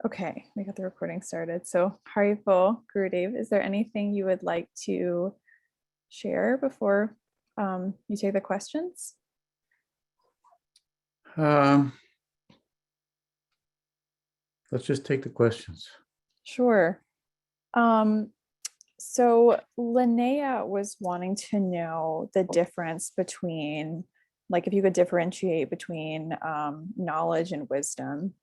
Okay, we got the recording started. So, Hariful, Gurudev, is there anything you would like to share before you take the questions? Let's just take the questions. Sure. So Linnea was wanting to know the difference between, like, if you could differentiate between knowledge and wisdom.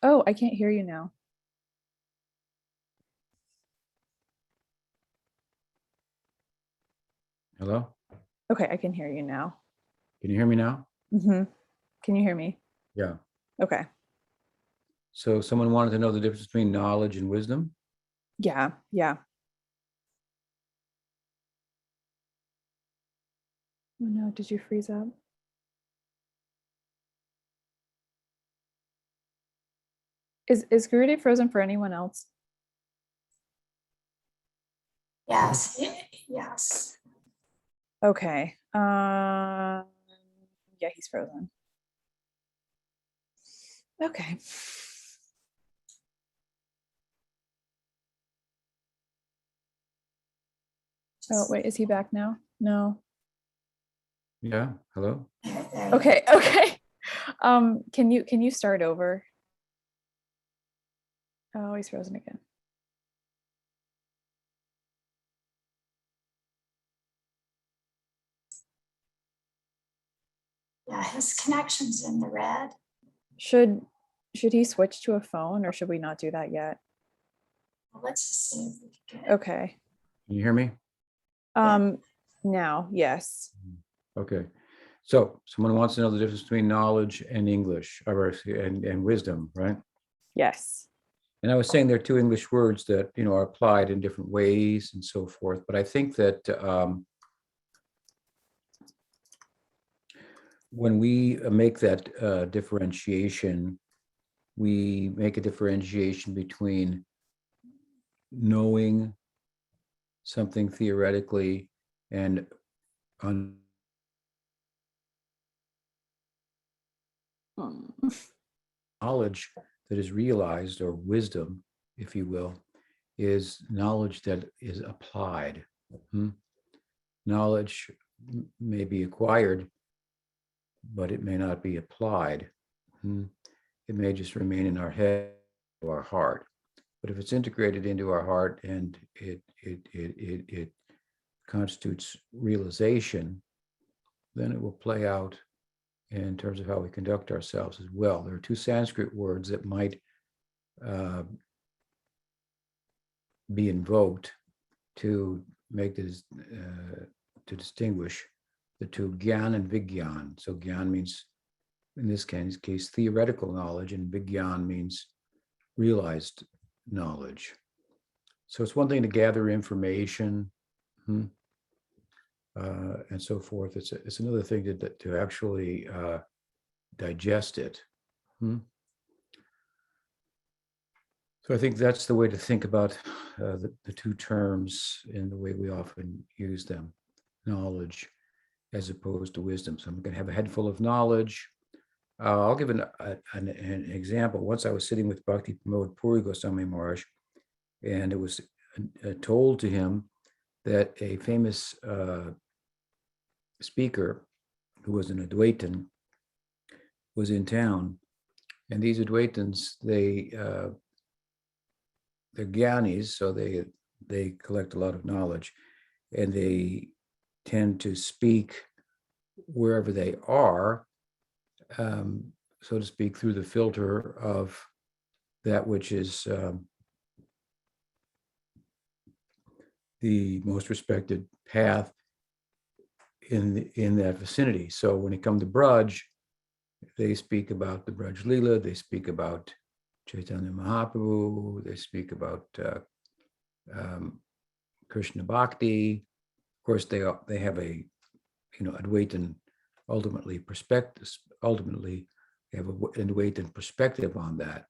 Oh, I can't hear you now. Hello? Okay, I can hear you now. Can you hear me now? Mm-hmm. Can you hear me? Yeah. Okay. So someone wanted to know the difference between knowledge and wisdom? Yeah. Oh no, did you freeze up? Is Gurudev frozen for anyone else? Yes. Yes. Okay. Yeah, he's frozen. Okay. Oh, wait, is he back now? No. Yeah. Hello? Okay. Can you start over? Oh, he's frozen again. Yeah, his connection's in the red. Should he switch to a phone, or should we not do that yet? Well, let's just see if we can get it. Okay. Can you hear me? Now, yes. Okay. So someone wants to know the difference between knowledge and English, and wisdom, right? Yes. And I was saying there are two English words that, are applied in different ways and so forth. But I think that when we make that differentiation, we make a differentiation between knowing something theoretically and knowledge that is realized, or wisdom, if you will, is knowledge that is applied. Knowledge may be acquired, but it may not be applied. It may just remain in our head or our heart. But if it's integrated into our heart and it constitutes realization, then it will play out in terms of how we conduct ourselves as well. There are two Sanskrit words that might be invoked to make this, to distinguish the two, gyan and vigyan. So gyan means, in this case, theoretical knowledge, and vigyan means realized knowledge. So it's one thing to gather information, and so forth. It's another thing to actually digest it. So I think that's the way to think about the two terms in the way we often use them: knowledge as opposed to wisdom. So I'm going to have a head full of knowledge. I'll give an example. Once I was sitting with Bhakti Pramod Puri Goswami Maharaj, and it was told to him that a famous speaker who was an Advaitin was in town. And these Advaitins, they're gyanis, so they collect a lot of knowledge, and they tend to speak wherever they are, so to speak, through the filter of that which is the most respected path in that vicinity. So when it comes to Braj, they speak about the Braj-lila, they speak about Chaitanya Mahaprabhu, they speak about Krishna Bhakti. Of course, they have a Advaitin ultimately they have an Advaitin perspective on that.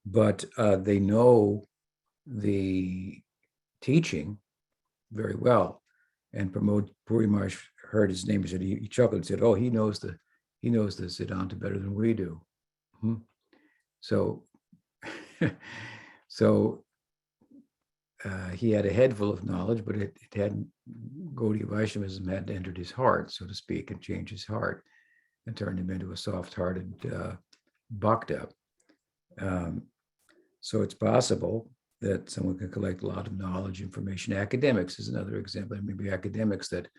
But they know the teaching very well. And Pramod Puri Maharaj heard his name, he chuckled and said, "Oh, he knows the Siddhanta better than we do." So, so he had a head full of knowledge, but it hadn't, Gaudiya Vaishnavism hadn't entered his heart, so to speak, and changed his heart and turned him into a soft-hearted bhakta. So it's possible that someone can collect a lot of knowledge, information. Academics is another example. Maybe academics that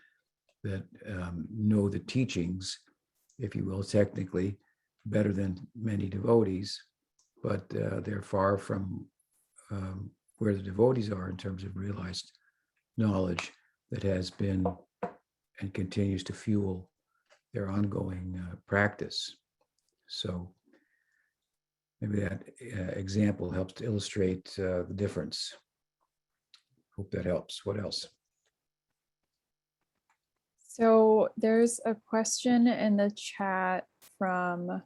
know the teachings, if you will, technically better than many devotees, but they're far from where the devotees are in terms of realized knowledge that has been and continues to fuel their ongoing practice. So maybe that example helps to illustrate the difference. Hope that helps. What else? So there's a question in the chat from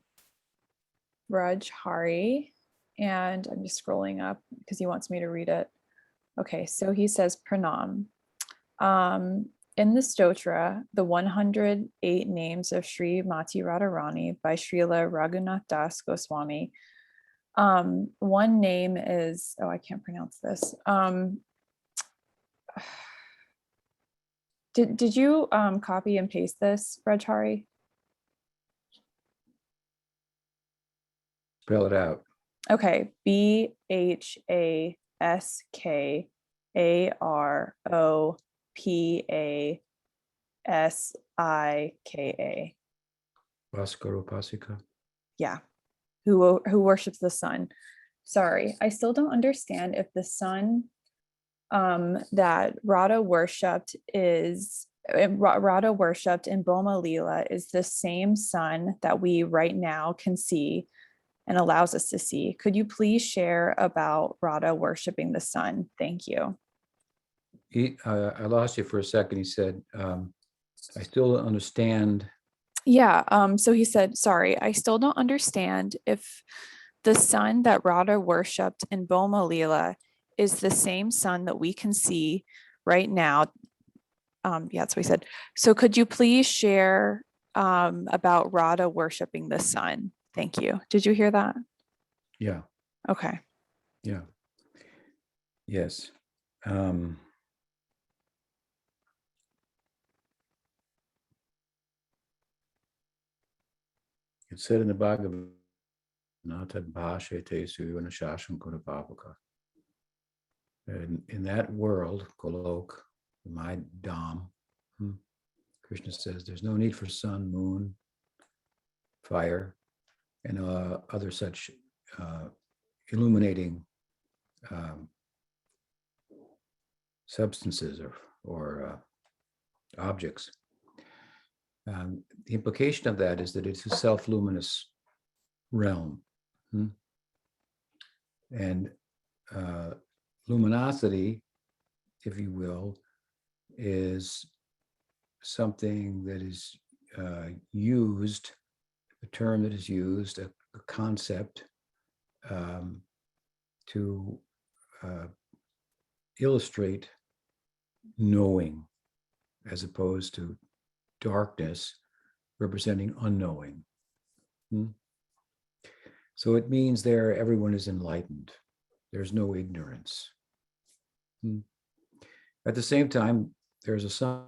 Raj Hari, and I'm just scrolling up because he wants me to read it. Okay, so he says, Pranam. In the stotra, the 108 names of Srimati Radharani by Srila Raghunatha Das Goswami, one name is, oh, I can't pronounce this. Did you copy and paste this, Rajhari? Spell it out. Okay, Bhaskaropasika. Bhaskaropasika. Yeah, who worships the sun. Sorry, I still don't understand if the sun that Radha worshipped in bhauma-lila is the same sun that we right now can see and allows us to see. Could you please share about Radha worshiping the sun? Thank you. I lost you for a second. He said, I still don't understand. Yeah, so he said, sorry, I still don't understand if the sun that Radha worshipped in bhauma-lila is the same sun that we can see right now. Yeah, that's what he said. So could you please share about Radha worshiping the sun? Thank you. Did you hear that? Yeah. Okay. Yeah. Yes. It's said in the Bhagavatam, in that world, Golok, my Dham, Krishna says there's no need for sun, moon, fire, and other such illuminating substances or objects. The implication of that is that it's a self-luminous realm. And luminosity, if you will, is something that is used, a term that is used, a concept to illustrate knowing, as opposed to darkness representing unknowing. So it means there everyone is enlightened. There's no ignorance. At the same time, there's a sun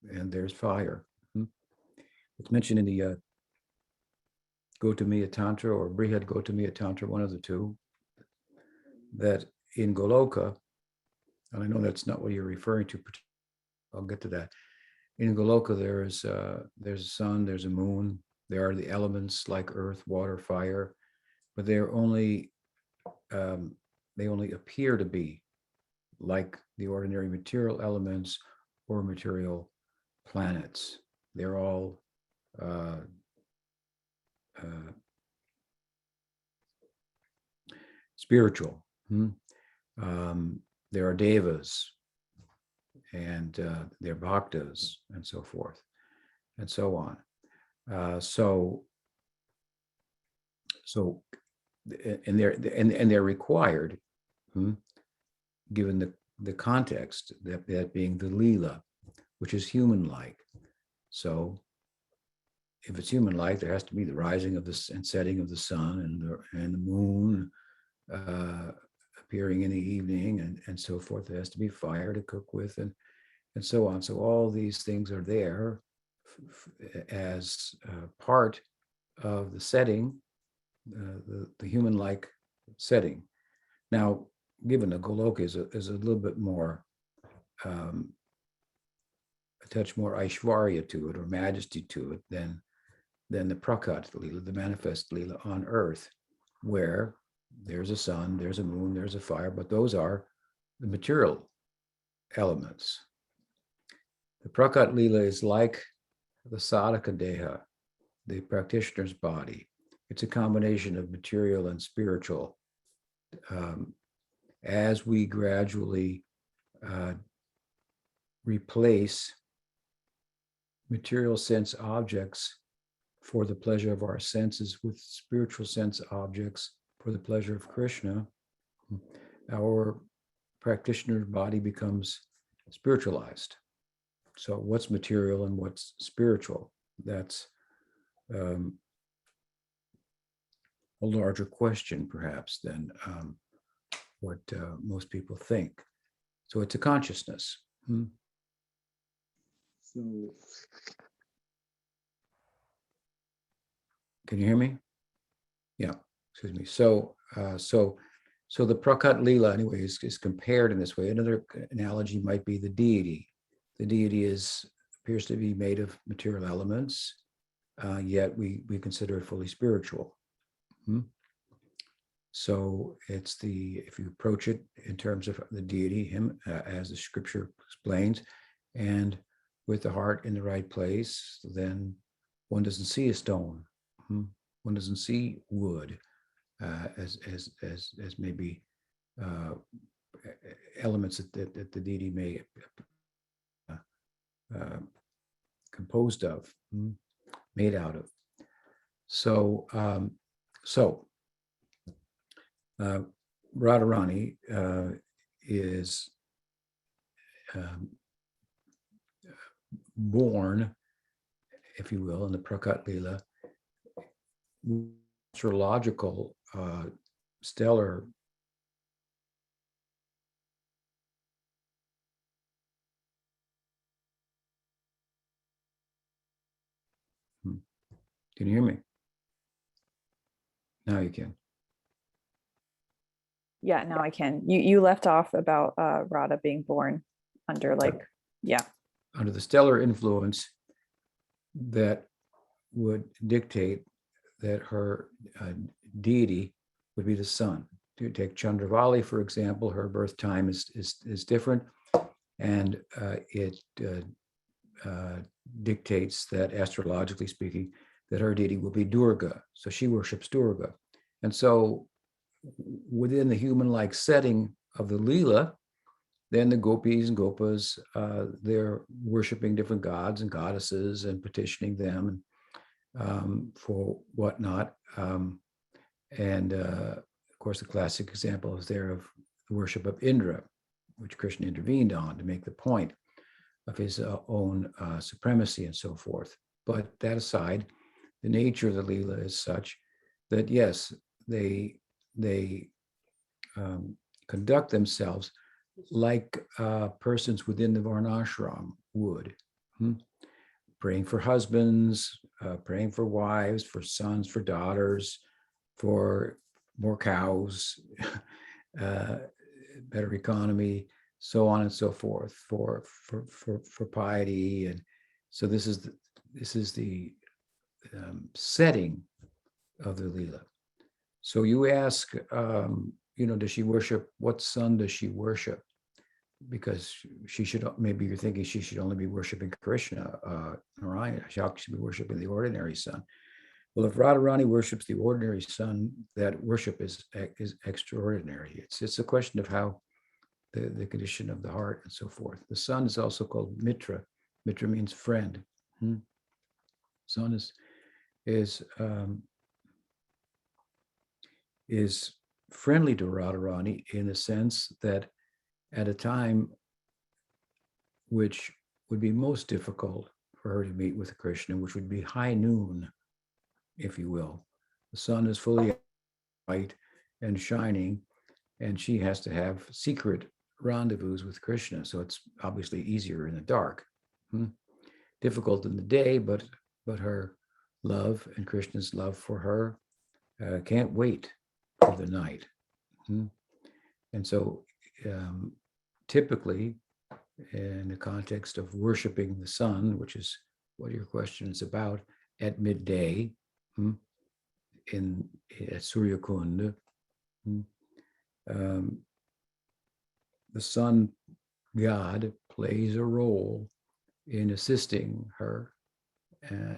and there's fire. It's mentioned in the Gautamiya Tantra or Brihad Gautamiya Tantra, one of the two, that in Goloka, and I know that's not what you're referring to, I'll get to that. In Goloka, there's a sun, there's a moon, there are the elements like earth, water, fire, but they're only, they only appear to be like the ordinary material elements or material planets. They're all spiritual. There are devas and they're bhaktas and so forth and so on. And they're required, given the context, that being the lila, which is human-like. So if it's human-like, there has to be the rising of the and setting of the sun and the moon appearing in the evening and so forth. There has to be fire to cook with and so on. So all these things are there as part of the setting, the human-like setting. Now, given the Goloka is a little bit more, a touch more Aishwarya to it or majesty to it than the Prakat Lila, the manifest Lila on earth, where there's a sun, there's a moon, there's a fire, but those are the material elements. The Prakat Lila is like the sadhaka deha, the practitioner's body. It's a combination of material and spiritual. As we gradually replace material sense objects for the pleasure of our senses with spiritual sense objects for the pleasure of Krishna, our practitioner's body becomes spiritualized. So what's material and what's spiritual? That's a larger question, perhaps, than what most people think. So it's a consciousness. So, can you hear me? Yeah, excuse me. So the Prakat Lila, anyway, is compared in this way. Another analogy might be the deity. The deity appears to be made of material elements, yet we consider it fully spiritual. So it's if you approach it in terms of the deity, him, as the scripture explains, and with the heart in the right place, then one doesn't see a stone. One doesn't see wood as maybe elements that the deity may composed of, made out of. So Radharani is born, if you will, in the Prakat Lila, astrological stellar Can you hear me? Now you can. Yeah, now I can. You left off about Radha being born under under the stellar influence that would dictate that her deity would be the sun. To take Chandravali, for example, her birth time is different, and it dictates that, astrologically speaking, that her deity will be Durga. So she worships Durga. And so within the human-like setting of the Leela, then the gopis and gopas, they're worshiping different gods and goddesses and petitioning them for whatnot. And of course, the classic example is there of the worship of Indra, which Krishna intervened on to make the point of his own supremacy and so forth. But that aside, the nature of the Leela is such that, yes, they conduct themselves like persons within the Varnashram would, praying for husbands, praying for wives, for sons, for daughters, for more cows, better economy, so on and so forth, for piety. And so this is the setting of the Leela. So you ask, does she worship, what sun does she worship? Because she should, maybe you're thinking she should only be worshiping Krishna, Narayana. She should be worshiping the ordinary sun. Well, if Radharani worships the ordinary sun, that worship is extraordinary. It's a question of how the condition of the heart and so forth. The sun is also called Mitra. Mitra means friend. Sun is friendly to Radharani in the sense that at a time which would be most difficult for her to meet with Krishna, which would be high noon, if you will. The sun is fully light and shining, and she has to have secret rendezvous with Krishna. So it's obviously easier in the dark. Difficult in the day, but her love and Krishna's love for her can't wait for the night. And so typically, in the context of worshiping the sun, which is what your question is about, at midday at Surya Kund, the sun god plays a role in assisting her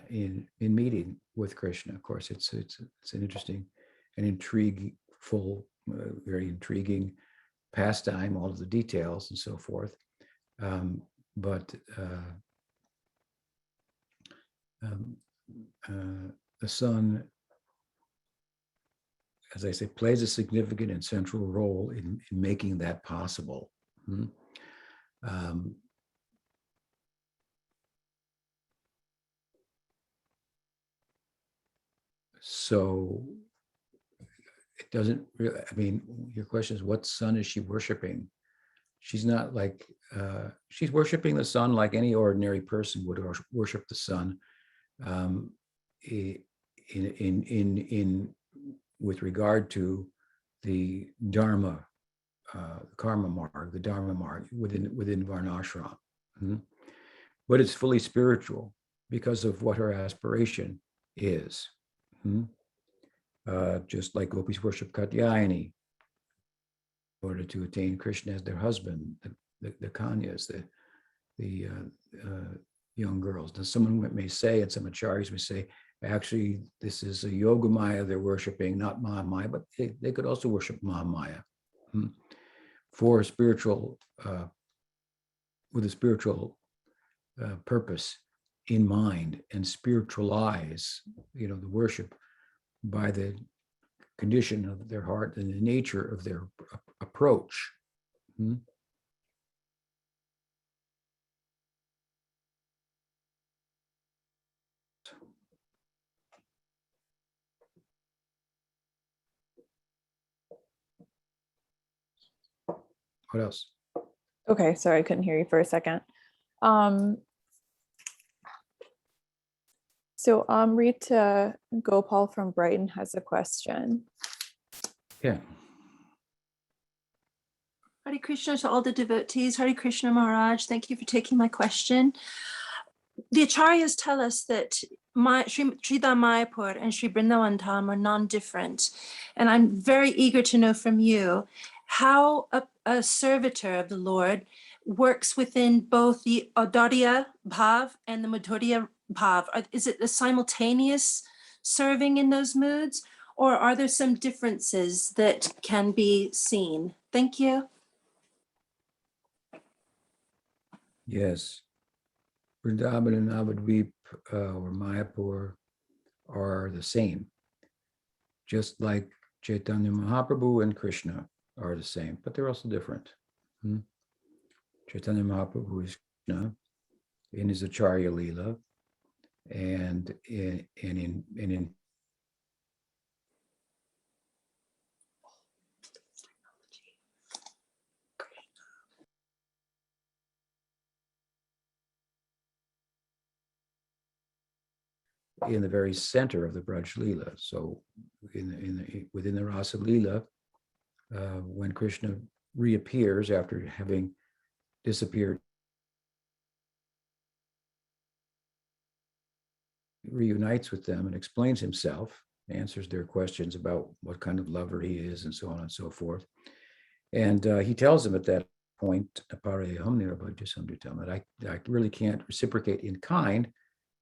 in meeting with Krishna. Of course, it's an interesting and very intriguing pastime, all of the details and so forth. But the sun, as I say, plays a significant and central role in making that possible. So it doesn't really, I mean, your question is, what sun is she worshiping? She's not like, she's worshiping the sun like any ordinary person would worship the sun, with regard to the Dharma, karma marg, the Dharma marg within Varnashram. But it's fully spiritual because of what her aspiration is. Just like gopis worship Katyayani in order to attain Krishna as their husband, the Kanyas, the young girls. Now, someone may say, and some acharyas may say, actually, this is a Yogamaya they're worshiping, not Mahamaya, but they could also worship Mahamaya for spiritual, with a spiritual purpose in mind, and spiritualize, the worship by the condition of their heart and the nature of their approach. What else? Okay, sorry, I couldn't hear you for a second. So Amrita Gopal from Brighton has a question. Yeah. Hare Krishna to all the devotees. Hare Krishna Maharaj, thank you for taking my question. The acharyas tell us that Sridham Mayapur and Sri Vrindavana Dham are non-different. And I'm very eager to know from you how a servitor of the Lord works within both the audarya-bhav and the madhurya-bhav. Is it a simultaneous serving in those moods, or are there some differences that can be seen? Thank you. Yes. Vrindavana and Navadvipa or Mayapur are the same, just like Chaitanya Mahaprabhu and Krishna are the same, but they're also different. Chaitanya Mahaprabhu is Krishna in his audarya-lila, and in the very center of the Braj Lila. So within the Rasa Lila, when Krishna reappears after having disappeared, reunites with them and explains himself, answers their questions about what kind of lover he is and so on and so forth. And he tells them at that point, paraye that I really can't reciprocate in kind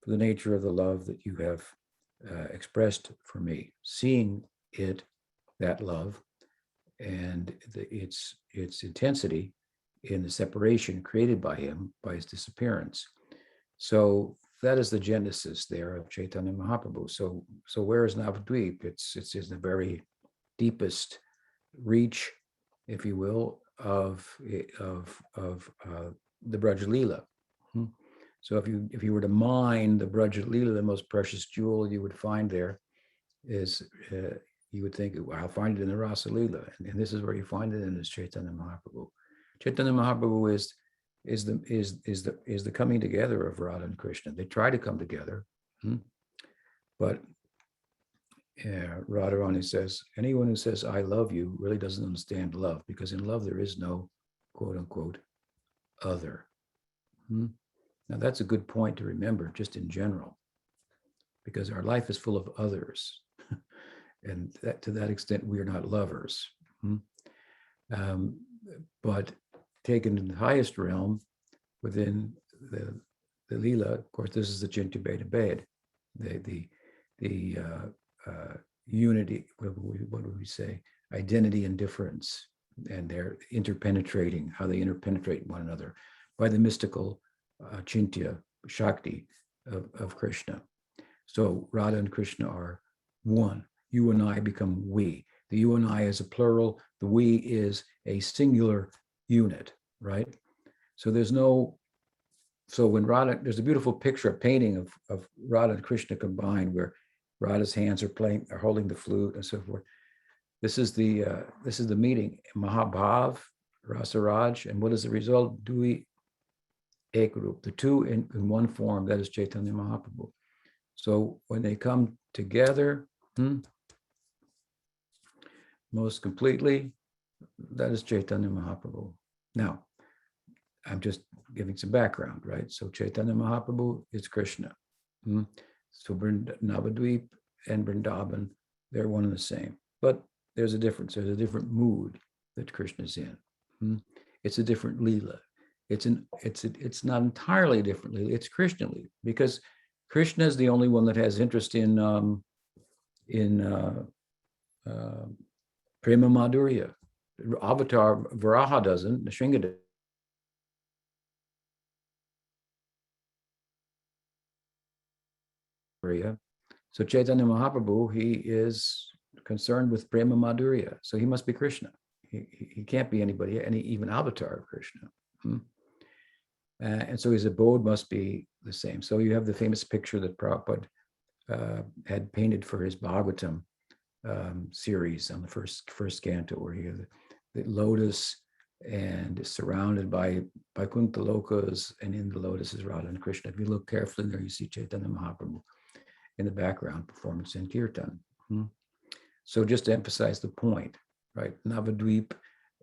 for the nature of the love that you have expressed for me. Seeing that love, and its intensity in the separation created by him by his disappearance. So that is the genesis there of Chaitanya Mahaprabhu. So where is Navadvipa? It's in the very deepest reach, if you will, of the bhauma-lila. So if you were to mine the bhauma-lila, the most precious jewel you would find there is, you would think, well, I'll find it in the rasa-lila, and this is where you find it in this Chaitanya Mahaprabhu. Chaitanya Mahaprabhu is the coming together of Radha and Krishna. They try to come together, but Radharani says, anyone who says I love you really doesn't understand love, because in love there is no quote unquote other. Now that's a good point to remember just in general, because our life is full of others. And that, to that extent, we are not lovers. But taken to the highest realm within the Lila, of course, this is the Chintu Beta Bed, the unity, what would we say? Identity and difference, and their interpenetrating, how they interpenetrate one another by the mystical Chintya Shakti of Krishna. So Radha and Krishna are one. You and I become we. The you and I is a plural. The we is a singular unit, right? So when Radha, there's a beautiful picture, a painting of Radha and Krishna combined, where Radha's hands are holding the flute and so forth. This is the meeting, Mahabhav, Rasaraj, and what is the result? Dui Ekarup, the two in one form, that is Chaitanya Mahaprabhu. So when they come together, most completely, that is Chaitanya Mahaprabhu. Now, I'm just giving some background, right? So Chaitanya Mahaprabhu is Krishna. So Navadvipa and Vrindavan, they're one and the same. But there's a difference. There's a different mood that Krishna's in. It's a different lila. It's not entirely different lila. It's Krishna lila, because Krishna is the only one that has interest in Prema Madhurya. Avatar Varaha doesn't, Nrsimha doesn't. So Chaitanya Mahaprabhu, he is concerned with Prema Madhurya. So he must be Krishna. He can't be anybody, any even avatar of Krishna. And so his abode must be the same. So you have the famous picture that Prabhupada had painted for his Bhagavatam series on the first canto, where he had the lotus and is surrounded by Vaikuntha lokas, and in the lotus is Radha and Krishna. If you look carefully there, you see Chaitanya Mahaprabhu in the background performance in Kirtan. So just to emphasize the point, right? Navadvipa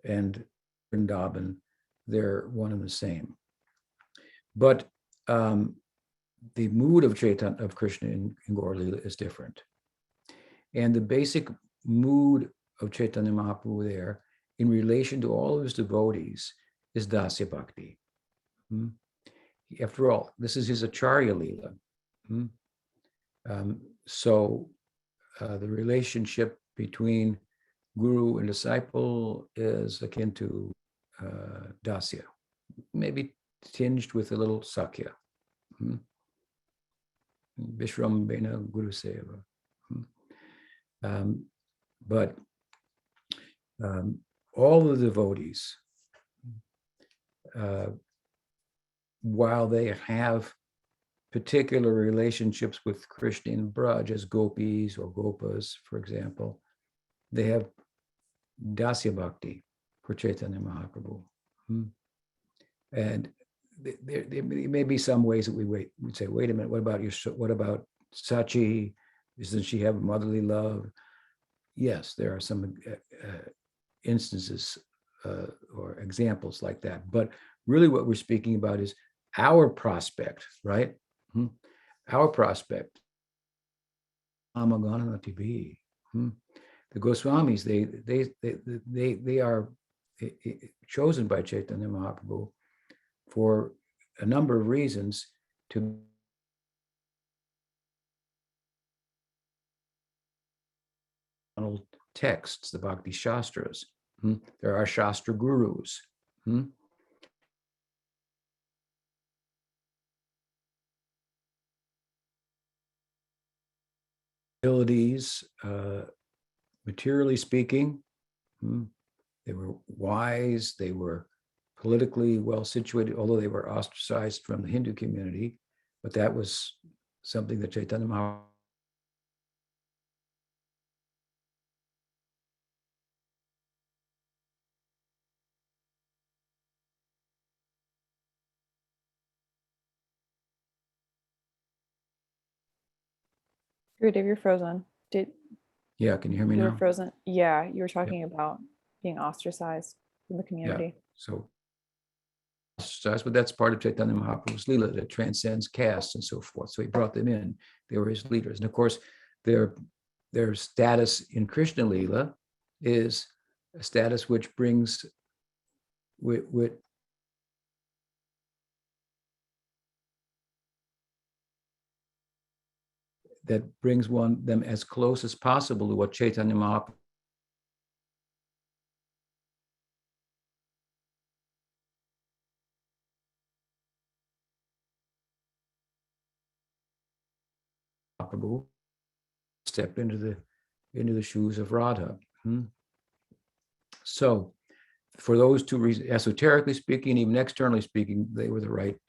and Vrindavan, they're one and the same. But the mood of Chaitanya, of Krishna in Gaur Lila is different. And the basic mood of Chaitanya Mahaprabhu there, in relation to all of his devotees, is Dasya Bhakti. After all, this is his audarya-lila. So the relationship between guru and disciple is akin to Dasya, maybe tinged with a little Sakya. Vishram Bena Guru Seva. But all the devotees, while they have particular relationships with Krishna in Braj as gopis or gopas, for example, they have Dasya Bhakti for Chaitanya Mahaprabhu. And there may be some ways that we'd say, wait a minute, what about Sachi? Doesn't she have motherly love? Yes, there are some instances or examples like that. But really what we're speaking about is our prospect, right? Our prospect. The Goswamis, they are chosen by Chaitanya Mahaprabhu for a number of reasons to texts, the Bhakti Shastras. There are Shastra gurus. Abilities, materially speaking, They were wise, they were politically well situated, although they were ostracized from the Hindu community, but that was something that Chaitanya Mahaprabhu Dave, you're frozen. Yeah, can you hear me You were now? frozen. Yeah, you were talking about being ostracized in the community. So ostracized, but that's part of Chaitanya Mahaprabhu's Lila that transcends caste and so forth. So he brought them in. They were his leaders. And of course, their status in Krishna Lila is a status which brings with that brings them as close as possible to what Chaitanya Mahaprabhu stepped into the shoes of Radha. So for those two reasons, esoterically speaking, even externally speaking, they were the right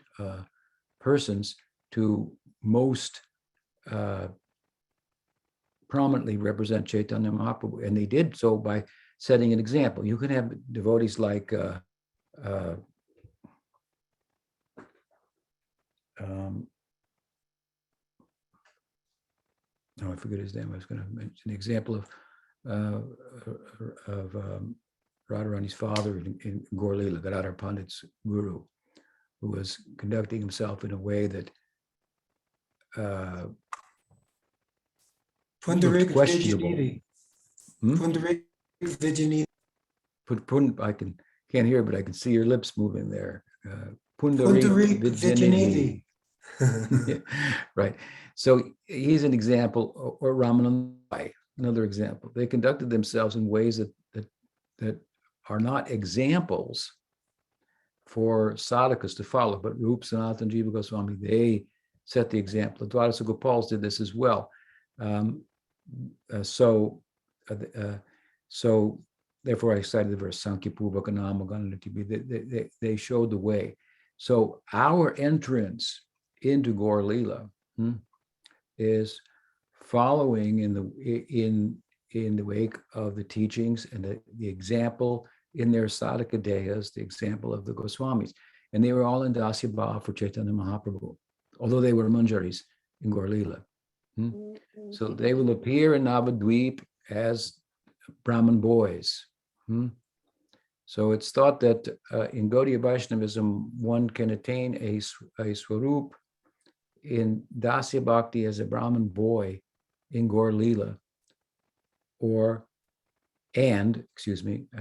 persons to most prominently represent Chaitanya Mahaprabhu, and they did so by setting an example. You can have devotees like I forget his name. I was going to mention the example of Radharani's father in Gaur Lila, Gadadhar Pandit's guru, who was conducting himself in a way that looked questionable. I can't hear, but I can see your lips moving there. Pundarik Vidyanidhi. Right. So he's an example, or Ramananda, another example. They conducted themselves in ways that are not examples for sadhakas to follow, but Rup, Sanatana, and Jiva Goswami, they set the example. The Dwadasa Gopals did this as well. So therefore I cited the verse, Sankhya Purvaka Nama Gananati. They showed the way. So our entrance into Gaur Lila is following in the wake of the teachings and the example in their sadhaka deyas, the example of the Goswamis. And they were all in Dasya Bhava for Chaitanya Mahaprabhu, although they were manjaris in Gaur Lila. So they will appear in Navadvipa as Brahmin boys. So it's thought that in Gaudiya Vaishnavism, one can attain a swarup in Dasya Bhakti as a Brahmin boy in Gaur Lila, at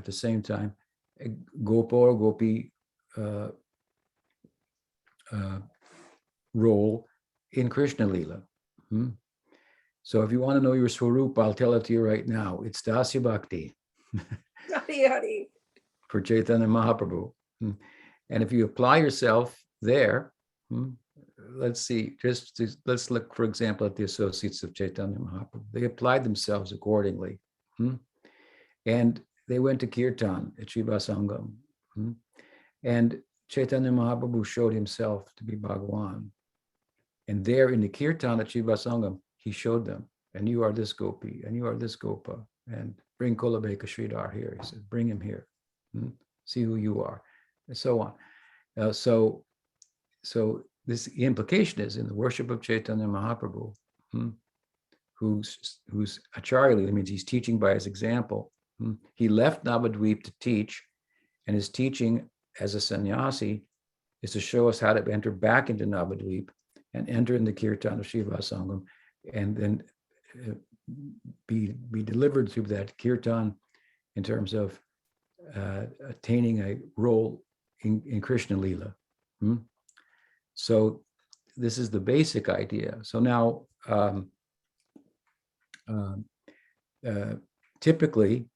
the same time, a Gopa or Gopi role in Krishna Lila. So if you want to know your swarup, I'll tell it to you right now. It's Dasya Bhakti for Chaitanya Mahaprabhu. And if you apply yourself there, let's see, let's look, for example, at the associates of Chaitanya Mahaprabhu. They applied themselves accordingly. And they went to Kirtan at Srivasangam. And Chaitanya Mahaprabhu showed himself to be Bhagavan. And there in the Kirtan at Srivasangam, he showed them, and you are this Gopi, and you are this Gopa, and bring Kolabeka Sridhar here. He said, bring him here. See who you are, and so on. So this implication is in the worship of Chaitanya Mahaprabhu, who's acharya-lila, means he's teaching by his example. He left Navadvipa to teach, and his teaching as a sannyasi is to show us how to enter back into Navadvipa and enter in the Kirtan of Srivasangam, and then be delivered through that Kirtan in terms of attaining a role in Krishna Lila. So this is the basic idea. So now, typically,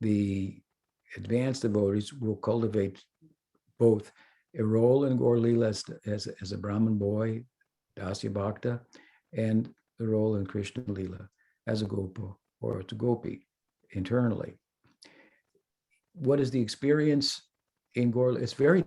the advanced devotees will cultivate both a role in Gaur Lila as a Brahmin boy, Dasya Bhakta, and the role in Krishna Lila as a Gopa or as a Gopi internally. what is the experience in Gaur? It's very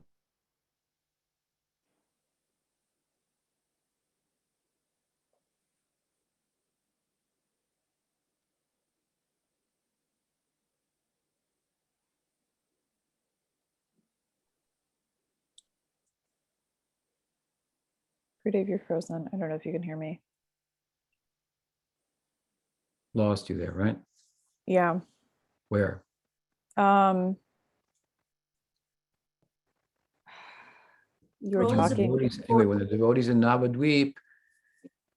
Dave, you're frozen. I don't know if you can hear me. lost you there, right? Yeah. Where? You were Roles of- talking. Anyway, when the devotees in Navadvipa,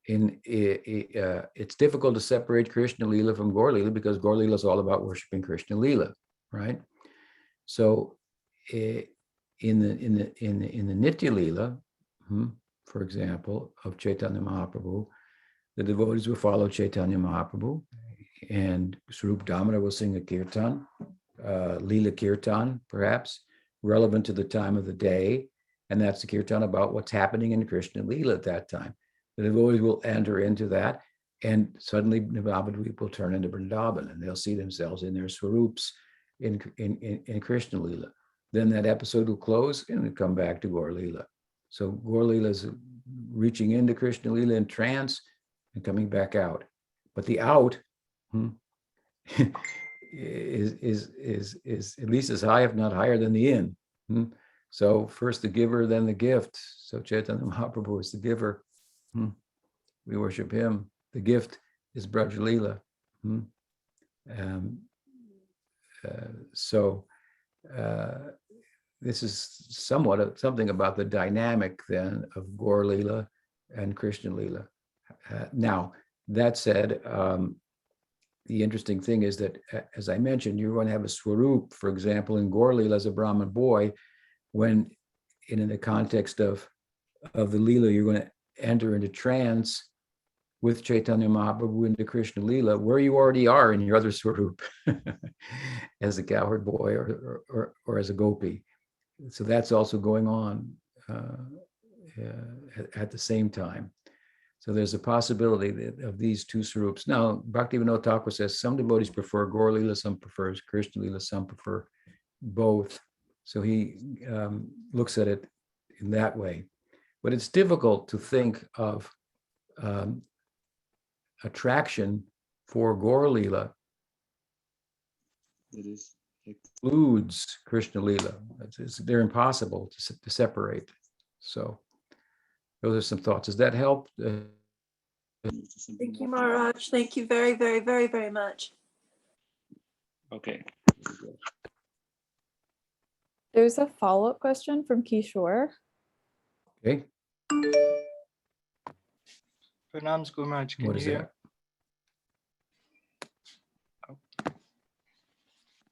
it's difficult to separate Krishna Lila from Gaur Lila because Gaur Lila is all about worshiping Krishna Lila, right? So, in the Nitya Lila, for example, of Chaitanya Mahaprabhu, the devotees will follow Chaitanya Mahaprabhu, and Swarup Damodar will sing a kirtan, Lila kirtan, perhaps relevant to the time of the day, and that's the kirtan about what's happening in Krishna Lila at that time. The devotees will enter into that, and suddenly Navadvipa will turn into Vrindavana, and they'll see themselves in their swarups in Krishna Lila. Then that episode will close and it'll come back to Gaur Lila. So Gaur Lila is reaching into Krishna Lila in trance and coming back out. But the out is at least as high, if not higher, than the in. So first the giver, then the gift. So Chaitanya Mahaprabhu is the giver. We worship him. The gift is Braj Lila. This is somewhat something about the dynamic then of Gaur Lila and Krishna Lila. Now, that said, the interesting thing is that, as I mentioned, you're going to have a swarup, for example, in Gaur Lila as a Brahmin boy, when in the context of the Lila, you're going to enter into trance with Chaitanya Mahaprabhu into Krishna Lila, where you already are in your other swarup as a cowherd boy or as a gopi. So that's also going on at the same time. So there's a possibility of these two swarups. Now, Bhaktivinoda Thakur says some devotees prefer Gaur Lila, some prefer Krishna Lila, some prefer both. So he looks at it in that way. But it's difficult to think of attraction for Gaur Lila that includes Krishna Lila. They're impossible to separate. So those are some thoughts. Does that help? Thank you, Maharaj. Thank you very, very, very, very much. Okay. There's a follow-up question from Kishore. Okay. Pranams, Guru Maharaj. Can What you is hear? that?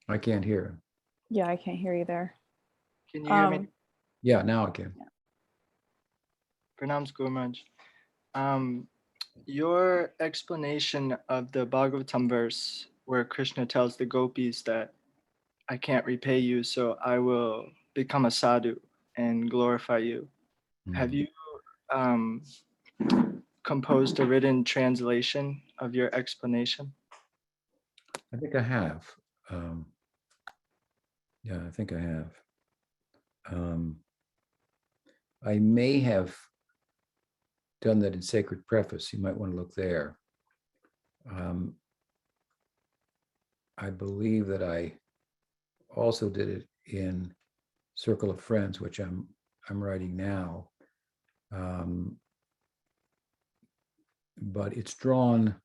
I can't hear. Yeah, I can't hear you there. Can you hear me? Yeah, now I can. Pranams, Guru Maharaj. Your explanation of the Bhagavatam verse where Krishna tells the gopis that I can't repay you, so I will become a sadhu and glorify you. Have you composed a written translation of your explanation? I think I have. Yeah, I think I have. I may have done that in Sacred Preface. You might want to look there. I believe that I also did it in Circle of Friends, which I'm writing now. But it's drawn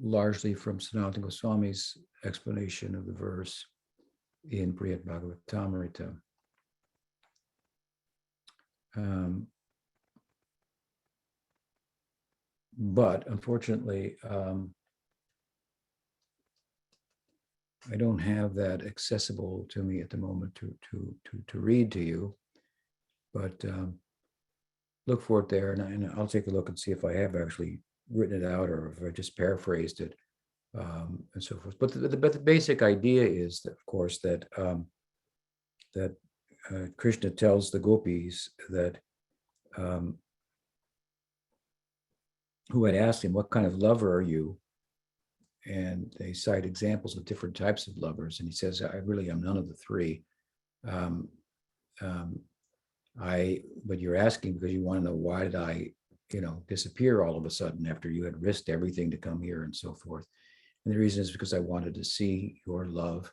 largely from Sanatana Goswami's explanation of the verse in Srimad Bhagavatam. But unfortunately, I don't have that accessible to me at the moment to read to you. But look for it there, and I'll take a look and see if I have actually written it out or if I just paraphrased it, and so forth. But the basic idea is that, of course, that Krishna tells the gopis that who had asked him, "What kind of lover are you?" they cite examples of different types of lovers. And he says, I really am none of the three. But you're asking because you want to know, why did I, disappear all of a sudden after you had risked everything to come here and so forth. And the reason is because I wanted to see your love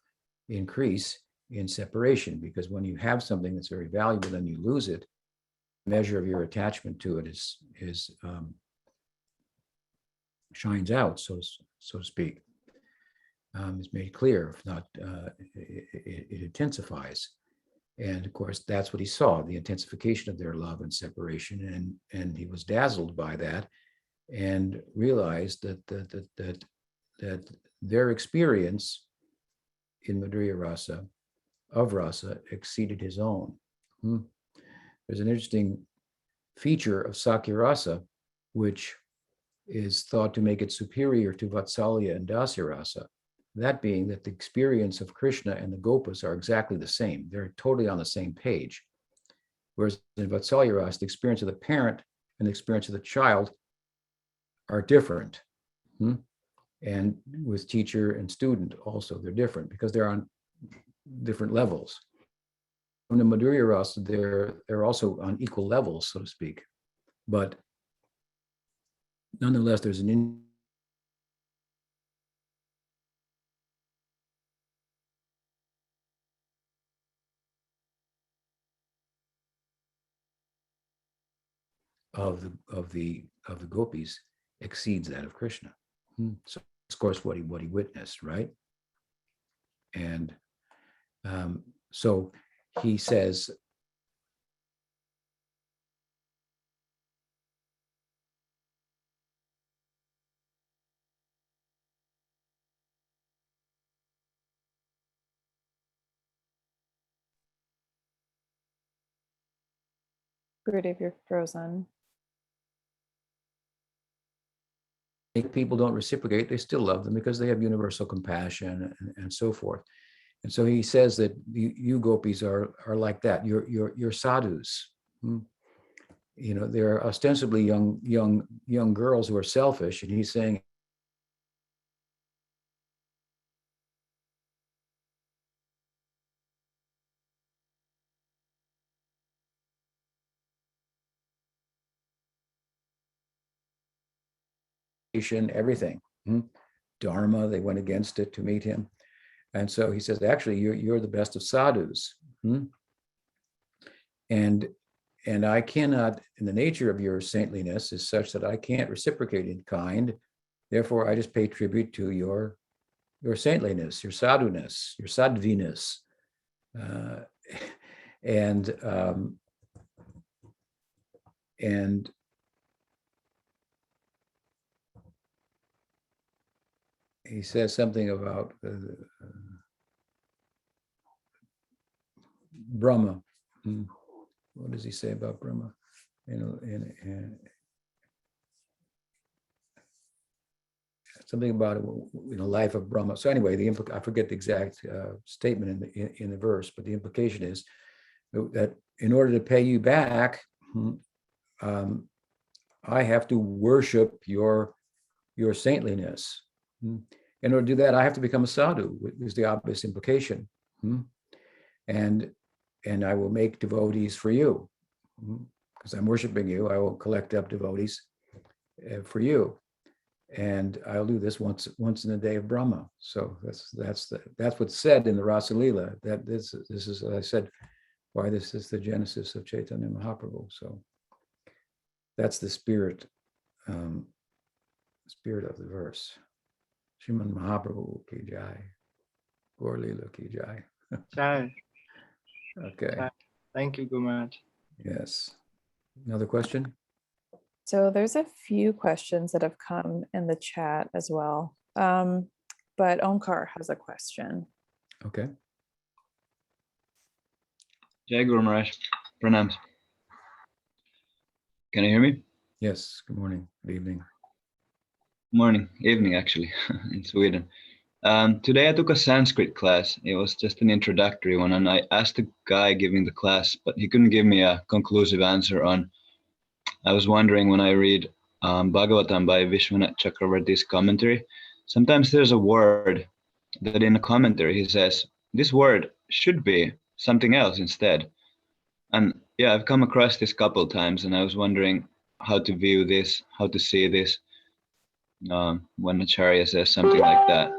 increase in separation, because when you have something that's very valuable and you lose it, the measure of your attachment to it is shines out, so to speak. Is made clear. If not, it intensifies. And of course, that's what he saw, the intensification of their love and separation. And he was dazzled by that and realized that their experience in Madhurya Rasa, of Rasa, exceeded his own. There's an interesting feature of Sakya Rasa, which is thought to make it superior to Vatsalya and Dasa Rasa. That being that the experience of Krishna and the Gopas are exactly the same. They're totally on the same page. Whereas in Vatsalya Rasa, the experience of the parent and the experience of the child are different. And with teacher and student also, they're different because they're on different levels. In the Madhurya Rasa, they're also on equal levels, so to speak. But nonetheless, there's an of the gopis exceeds that of Krishna. So of course what he witnessed, right? And so he says, Gurudev, you're frozen. if people don't reciprocate, they still love them because they have universal compassion and so forth. And so he says that you gopis are like that. You're sadhus. They're ostensibly young girls who are selfish, and he's saying everything. Dharma, they went against it to meet him. And so he says, actually, you're the best of sadhus. And I cannot, and the nature of your saintliness is such that I can't reciprocate in kind. Therefore, I just pay tribute to your saintliness, your sadhuness, your sadviness. And he says something about Brahma. What does he say about Brahma? Something about it in the life of Brahma. So anyway, I forget the exact statement in the verse, but the implication is that in order to pay you back, I have to worship your saintliness. In order to do that, I have to become a sadhu, is the obvious implication. And I will make devotees for you. Because I'm worshiping you, I will collect up devotees for you. And I'll do this once in the day of Brahma. So that's what's said in the Rasa Lila. That this is, as I said, why this is the genesis of Chaitanya Mahaprabhu. So that's the spirit of the verse. Srimad Mahaprabhu ki jai, Gaur Lila ki jai. Jai. Okay. Jai. Thank you, Gumaraj. Yes. Another question? So there's a few questions that have come in the chat as well. But Omkar has a question. Okay. Jai Guru Maharaj. Pranams. Can you hear me? Yes. Good morning. Good evening. Morning, evening actually, in Sweden. Today I took a Sanskrit class. It was just an introductory one, and I asked the guy giving the class, but he couldn't give me a conclusive answer on. I was wondering when I read Bhagavatam by Visvanatha Cakravarti's commentary. sometimes there's a word that in a commentary he says, this word should be something else instead. And yeah, I've come across this couple times, and I was wondering how to view this, how to see this when Acharya says something like that.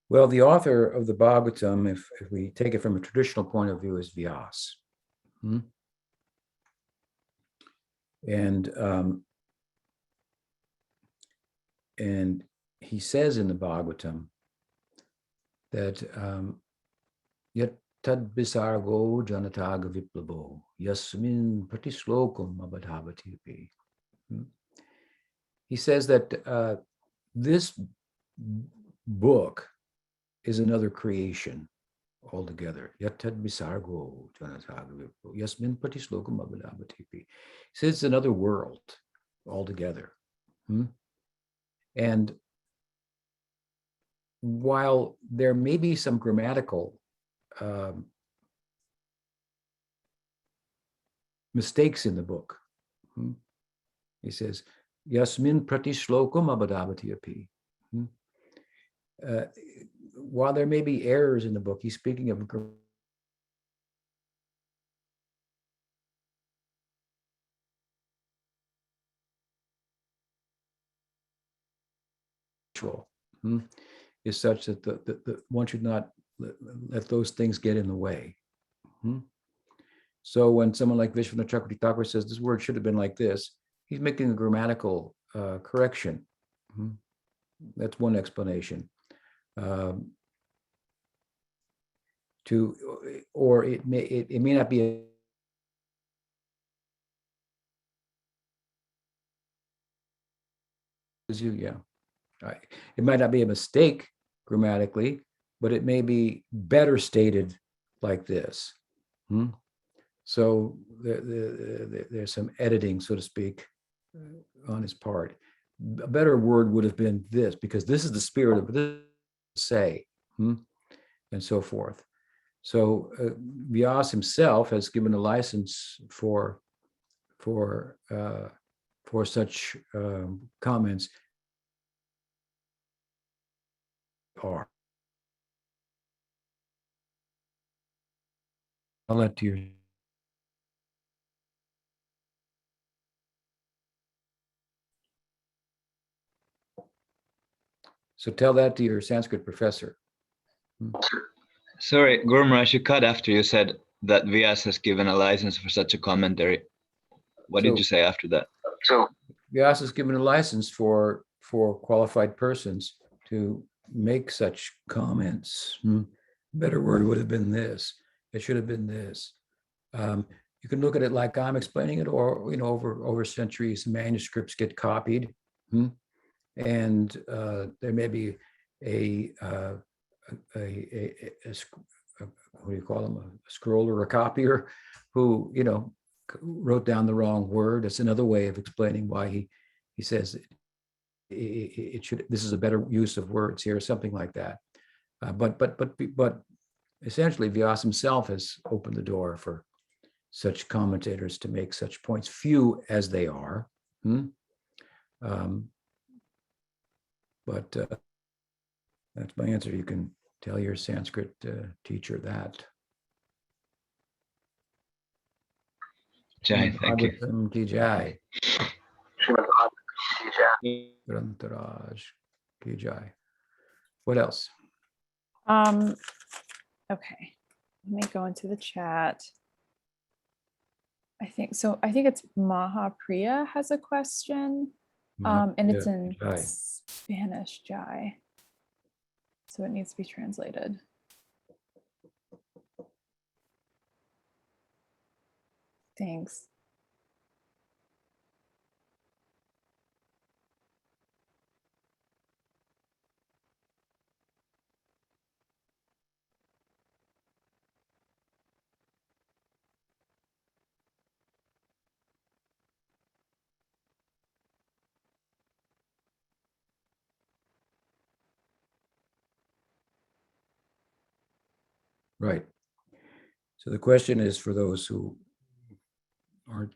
Well, the author of the Bhagavatam, if we take it from a traditional point of view, is Vyasa. And he says in the Bhagavatam that yat tad visargo janataga viplavo yasmin pratislokum abadhavati. He says that this book is another creation altogether. Yat tad visargo janataga viplavo yasmin pratislokum abadhavati. He says it's another world altogether. And while there may be some grammatical mistakes in the book, he says, Yasmin pratishlokam abadavati api. While there may be errors in the book, he's speaking of is such that the one should not let those things get in the way. So when someone like Visvanatha Cakravarti Thakura says this word should have been like this, he's making a grammatical correction. That's one explanation. Or it may not be it might not be a mistake grammatically, but it may be better stated like this. So there's some editing, so to speak, on his part. A better word would have been this, because this is the spirit of this say, and so forth. So Vyasa himself has given a license for such comments. Are. I'll let you. So tell that to your Sanskrit professor. Sorry, Guru Maharaj, you cut after you said that Vyasa has given a license for such a commentary. What did you say after that? So Vyasa has given a license for qualified persons to make such comments. Better word would have been this. It should have been this. You can look at it like I'm explaining it, or over centuries, manuscripts get copied, and there may be a what do you call them? A scroller, a copier, who wrote down the wrong word. It's another way of explaining why he says it should. This is a better use of words here, something like that. But essentially, Vyasa himself has opened the door for such commentators to make such points, few as they are. But that's my answer. You can tell your Sanskrit teacher that. Jai, thank you. Ki jai. Grantaraj ki jai. What else? Okay, let me go into the chat. I think it's Mahapriya has a question, and it's in Spanish, Jai. So it needs to be translated. Thanks. Right. So the question is, for those who aren't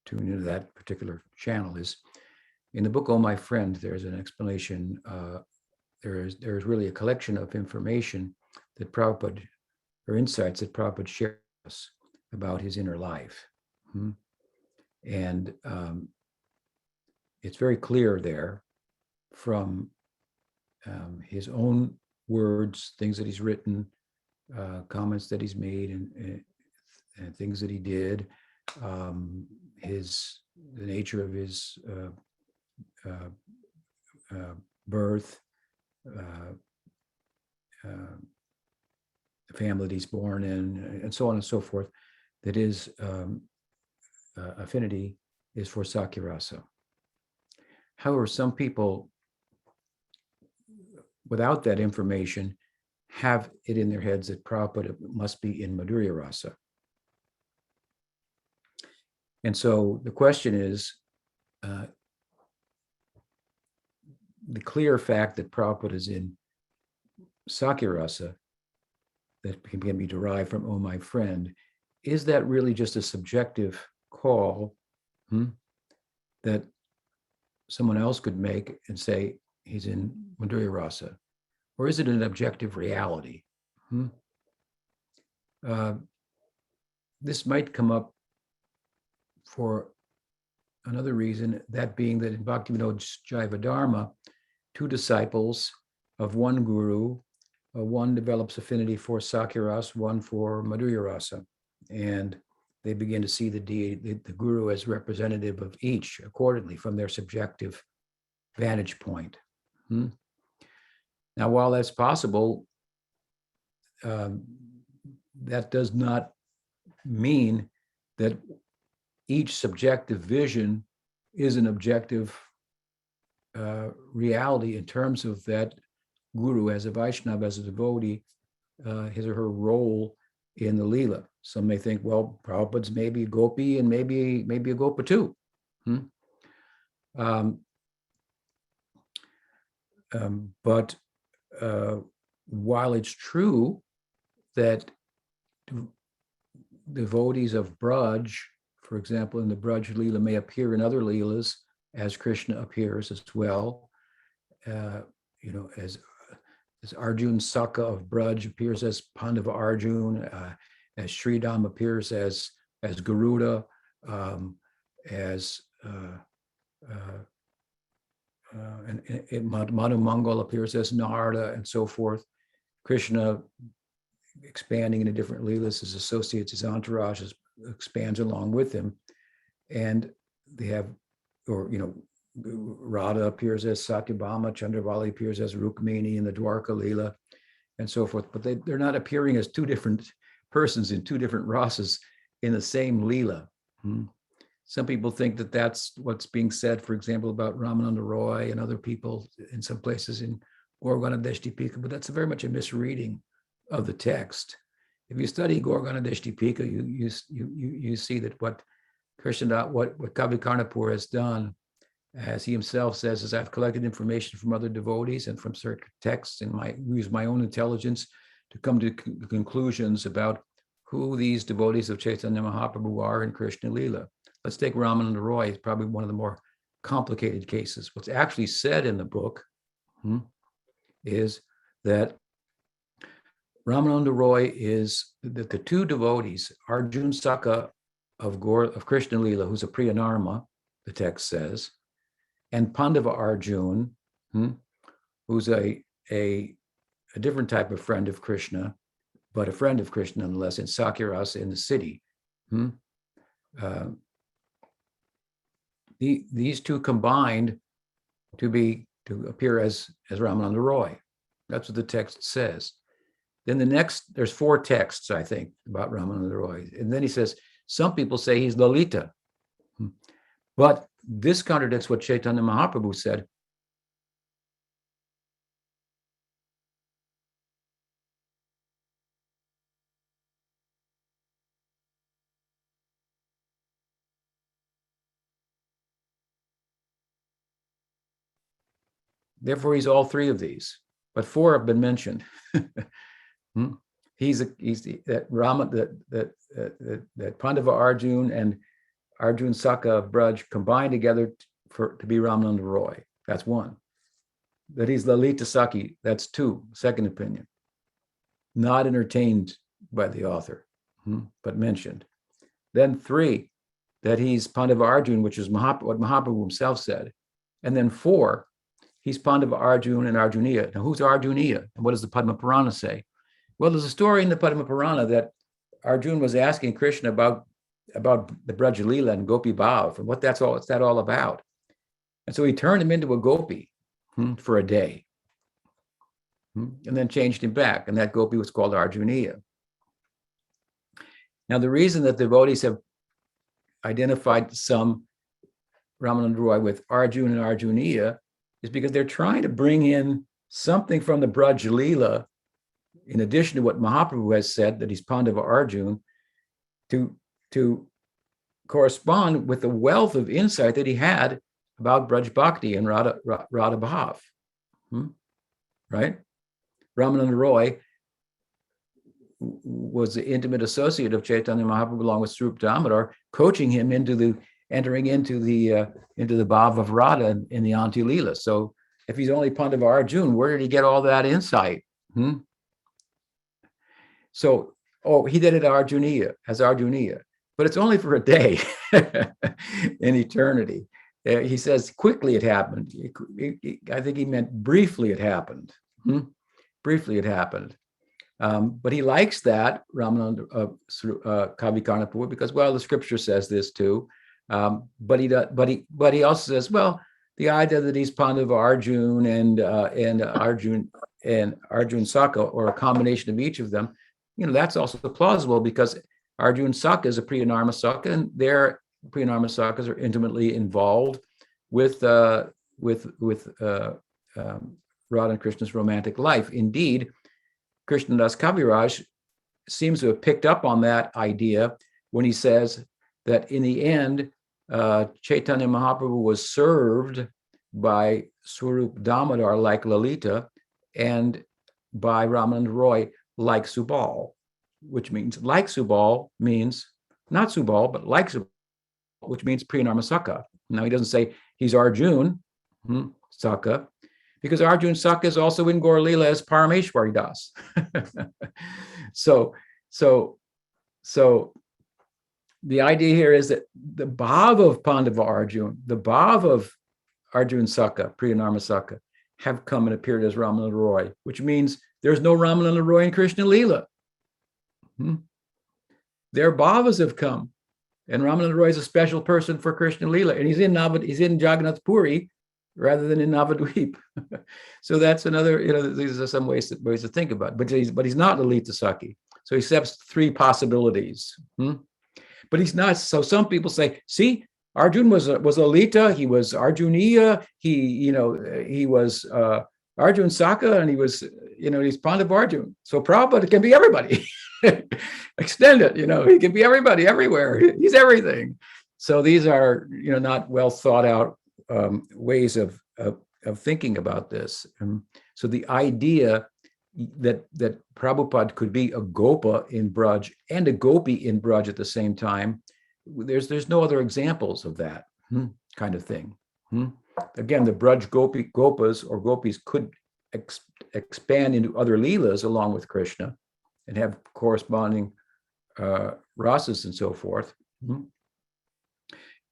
tuned into that particular channel, is In the book, Oh My Friend, there's an explanation. There's really a collection of information that Prabhupada, or insights that Prabhupada shares us about his inner life. And it's very clear there from his own words, things that he's written, comments that he's made, and things that he did, the nature of his birth, the family that he's born in, and so on and so forth, that his affinity is for Sakya-rasa. However, some people, without that information, have it in their heads that Prabhupada must be in madhurya-rasa. And so the question is, the clear fact that Prabhupada is in Sakya-rasa, that can be derived from "Oh My Friend," is that really just a subjective call that someone else could make and say he's in madhurya-rasa? Or is it an objective reality? This might come up for another reason, that being that in Bhaktivinoda Jaiva Dharma, two disciples of one guru, one develops affinity for Sakya-rasa, one for madhurya-rasa, and they begin to see the guru as representative of each accordingly from their subjective vantage point. Now, while that's possible, that does not mean that each subjective vision is an objective reality in terms of that guru as a Vaishnava, as a devotee, his or her role in the Leela. Some may think, well, Prabhupada's maybe a gopi and maybe a gopa too. But while it's true that devotees of Braj, for example, in the Braj Leela, may appear in other Leelas as Krishna appears as well, as Arjun Saka of Braj appears as Pandava Arjun, as Sridhama appears as Garuda, as Manu Mangal appears as Narada, and so forth. Krishna expanding into different Leelas, his associates, his entourage expands along with him. And they have, Radha appears as Satyabhama, Chandravali appears as Rukmini in the Dwarka Leela, and so forth. But they're not appearing as two different persons in two different rasas in the same Leela. Some people think that that's what's being said, for example, about Ramananda Roy and other people in some places in Gorgana Deshtipika, but that's very much a misreading of the text. If you study Gorgana Deshtipika, you see that what Krishna, what Kavi Karnapur has done, as he himself says, is I've collected information from other devotees and from certain texts, and use my own intelligence to come to conclusions about who these devotees of Chaitanya Mahaprabhu are in Krishna Leela. Let's take Ramananda Roy. It's probably one of the more complicated cases. What's actually said in the book is that Ramananda Roy is that the two devotees, Arjun Saka of Krishna Leela, who's a Priyanarma, the text says, and Pandava Arjun, who's a different type of friend of Krishna, but a friend of Krishna nonetheless, in Sakya-rasa in the city. These two combined to appear as Ramananda Roy. That's what the text says. Then there's four texts, I think, about Ramananda Roy. And then he says, some people say he's Lalita. But this contradicts what Chaitanya Mahaprabhu said. Therefore, he's all three of these, but four have been mentioned. He's that Pandava Arjun and Arjun Saka of Braj combined together to be Ramananda Roy. That's one. That he's Lalita Saki. That's two. Second opinion. Not entertained by the author, but mentioned. Then three, that he's Pandava Arjun, which is what Mahaprabhu himself said. And then four, he's Pandava Arjun and Arjuniya. Now, who's Arjuniya? And what does the Padma Purana say? Well, there's a story in the Padma Purana that Arjun was asking Krishna about the Braja-lila and Gopi Bhav and what's that all about. And so he turned him into a gopi for a day, and then changed him back. And that gopi was called Arjuniya. Now, the reason that devotees have identified some Ramananda Roy with Arjun and Arjuniya is because they're trying to bring in something from the Braja-lila, in addition to what Mahaprabhu has said, that he's Pandava Arjun, to correspond with the wealth of insight that he had about Braj Bhakti and Radha Bhav. Right? Ramananda Roy was the intimate associate of Chaitanya Mahaprabhu along with Swarup Damodar, coaching him entering into the Bhav of Radha in the Audarya-lila. So if he's only Pandava Arjun, where did he get all that insight? So, he did it as Arjuniya, but it's only for a day in eternity. He says quickly it happened. I think he meant briefly it happened. Briefly it happened. But he likes that, Ramananda Kavi Karnapur, because, well, the scripture says this too. But he also says, well, the idea that he's Pandava Arjun and Arjun Saka, or a combination of each of them, that's also plausible, because Arjun Saka is a Priyanarma Saka, and their Priyanarma Sakas are intimately involved with Radha and Krishna's romantic life. Indeed, Krishnadas Kaviraj seems to have picked up on that idea when he says that in the end, Chaitanya Mahaprabhu was served by Swarup Damodar like Lalita, and by Ramananda Roy like Subal, which means like Subal means not Subal, but like Subal, which means Priyanarma Saka. Now, he doesn't say he's Arjun Saka, because Arjun Saka is also in Gaur Lila as Parameshwari Das. So the idea here is that the bhav of Pandava Arjun, the bhav of Arjun Saka, Priyanarma Saka, have come and appeared as Ramananda Roy, which means there's no Ramananda Roy in Krishna Lila. Their bhavas have come, and Ramananda Roy is a special person for Krishna Lila, and he's in Jagannath Puri rather than in Navadvipa. So that's another, these are some ways to think about it. But he's not Lalita Saki. So he accepts three possibilities. But he's not. So some people say, see, Arjun was Lalita, he was Arjuniya, he was Arjun Saka, and he was, he's Pandava Arjun. So Prabhupada can be everybody. Extend it, he can be everybody everywhere. He's everything. So these are, not well thought out ways of thinking about this. So the idea that Prabhupada could be a Gopa in Braj and a Gopi in Braj at the same time, there's no other examples of that kind of thing. Again, the Braj Gopas or Gopis could expand into other Leelas along with Krishna and have corresponding rasas and so forth.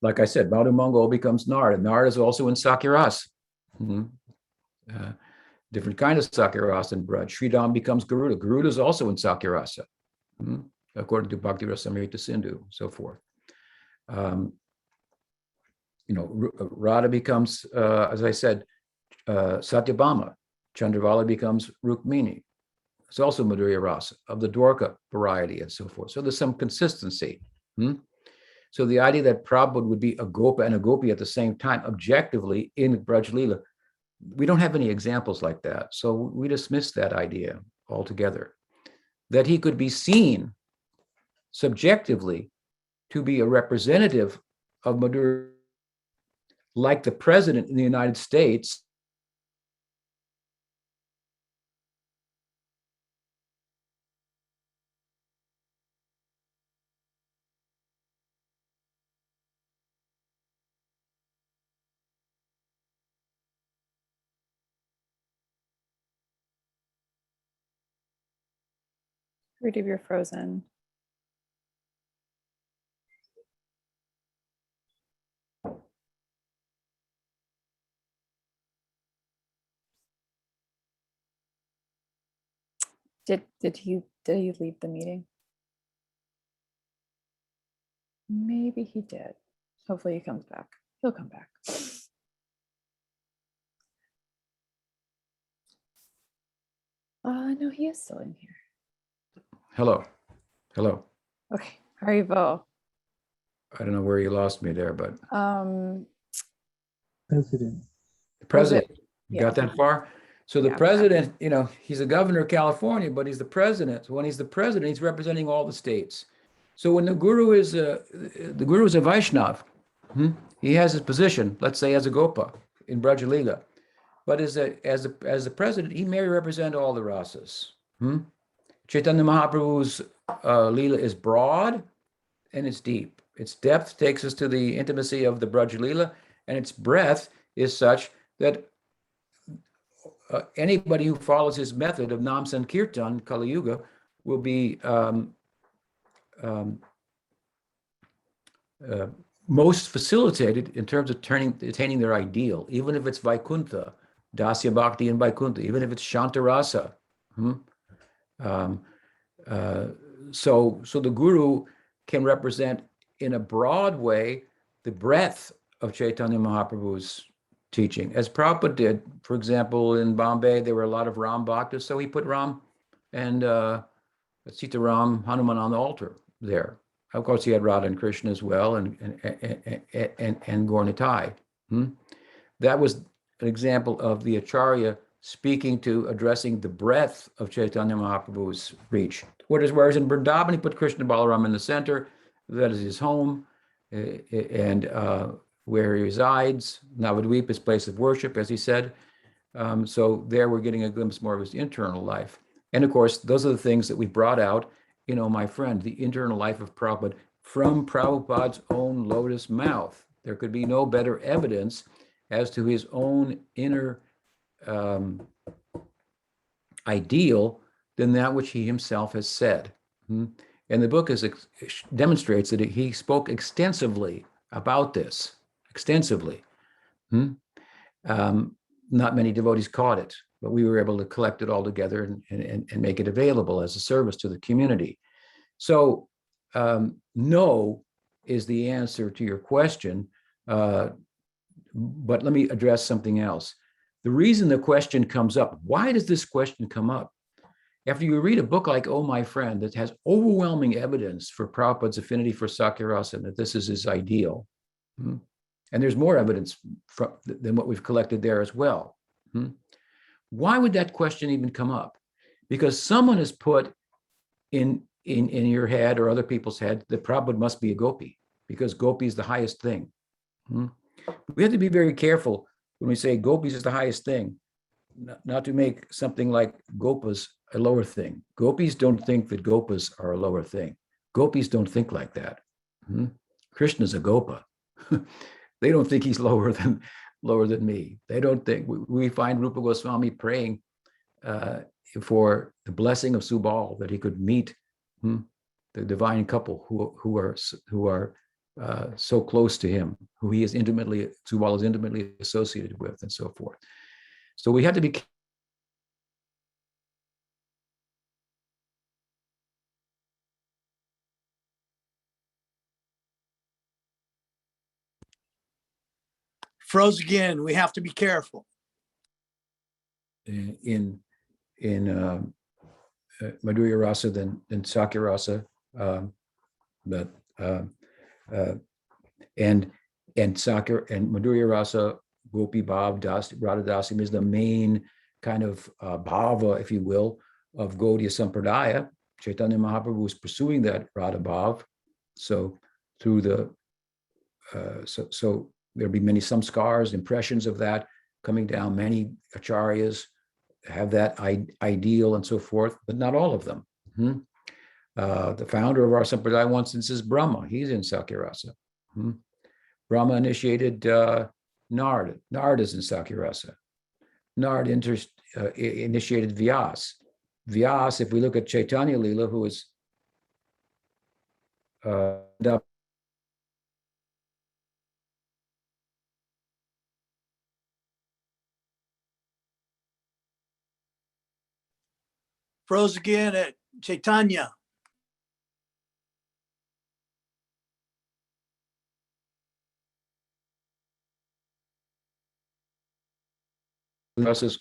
Like I said, Madhu Mongol becomes Nard, and Nard is also in Sakiras. Different kind of Sakiras in Braj. Sridhama becomes Garuda. Garuda is also in Sakirasa, according to Bhakti Rasamrita Sindhu, so forth. Radha becomes, as I said, Satyabhama. Chandravala becomes Rukmini. It's also Madhurya Rasa of the Dwarka variety and so forth. So there's some consistency. So the idea that Prabhupada would be a Gopa and a Gopi at the same time, objectively in Braj Lila, we don't have any examples like that. So we dismiss that idea altogether. That he could be seen subjectively to be a representative of Madhurya, like the president in the United States Freedom, you're frozen. Did he leave the meeting? Maybe he did. Hopefully he comes back. He'll come back. No, he is still in here. Hello. Hello. Okay, Haribo. I don't know where you lost me there, but President. the president, you Yeah. got that far? So the Yeah. president, you know, he's a governor of California, but he's the president. So when he's the president, he's representing all the states. So when the guru is a Vaishnav, he has his position, let's say as a Gopa in Braja-lila. But as a president, he may represent all the rasas. Chaitanya Mahaprabhu's lila is broad and it's deep. Its depth takes us to the intimacy of the Braja-lila, and its breadth is such that anybody who follows his method of Nam Sankirtan, Kali Yuga, will be most facilitated in terms of attaining their ideal, even if it's Vaikuntha, Dasya Bhakti and Vaikuntha, even if it's Shantarasa. So the guru can represent in a broad way the breadth of Chaitanya Mahaprabhu's teaching, as Prabhupada did. For example, in Bombay, there were a lot of Ram Bhaktas, so he put Ram and Sita Ram Hanuman on the altar there. Of course, he had Radha and Krishna as well, and Gaur-Nitai. That was an example of the Acharya speaking to, addressing the breadth of Chaitanya Mahaprabhu's reach. Whereas in Vrindavan, he put Krishna Balaram in the center. That is his home, and where he resides. Navadvipa, his place of worship, as he said. So there we're getting a glimpse more of his internal life. And of course, those are the things that we brought out, you know, my friend, the internal life of Prabhupada from Prabhupada's own lotus mouth. There could be no better evidence as to his own inner ideal than that which he himself has said. And the book demonstrates that he spoke extensively about this, extensively. Not many devotees caught it, but we were able to collect it all together and make it available as a service to the community. So no is the answer to your question, but let me address something else. The reason the question comes up, why does this question come up? After you read a book like Oh My Friend that has overwhelming evidence for Prabhupada's affinity for Sakyarasa, and that this is his ideal, and there's more evidence than what we've collected there as well. Why would that question even come up? Because someone has put in your head or other people's head that Prabhupada must be a gopi, because gopi is the highest thing. We have to be very careful when we say gopis is the highest thing, not to make something like gopas a lower thing. Gopis don't think that gopas are a lower thing. Gopis don't think like that. Krishna's a gopa. They don't think he's lower than me. They don't think. We find Rupa Goswami praying for the blessing of Subal, that he could meet the divine couple who are so close to him, who Subal is intimately associated with, and so forth. So we have to be froze again. We have to be careful. in madhurya rasa than sakya rasa, and sakya and madhurya rasa, gopi bhav, radha dasim is the main kind of bhava, if you will, of Gaudiya Sampradaya. Chaitanya Mahaprabhu is pursuing that radha bhav. So through the so there'll be many samskars, impressions of that coming down. Many acharyas have that ideal and so forth, but not all of them. The founder of our Sampradaya, one instance, is Brahma. He's in Sakyarasa. Brahma initiated Nard. Nard is in Sakyarasa. Nard initiated Vyas. Vyas, if we look at Chaitanya-lila, who is Froze again at Chaitanya. Vyas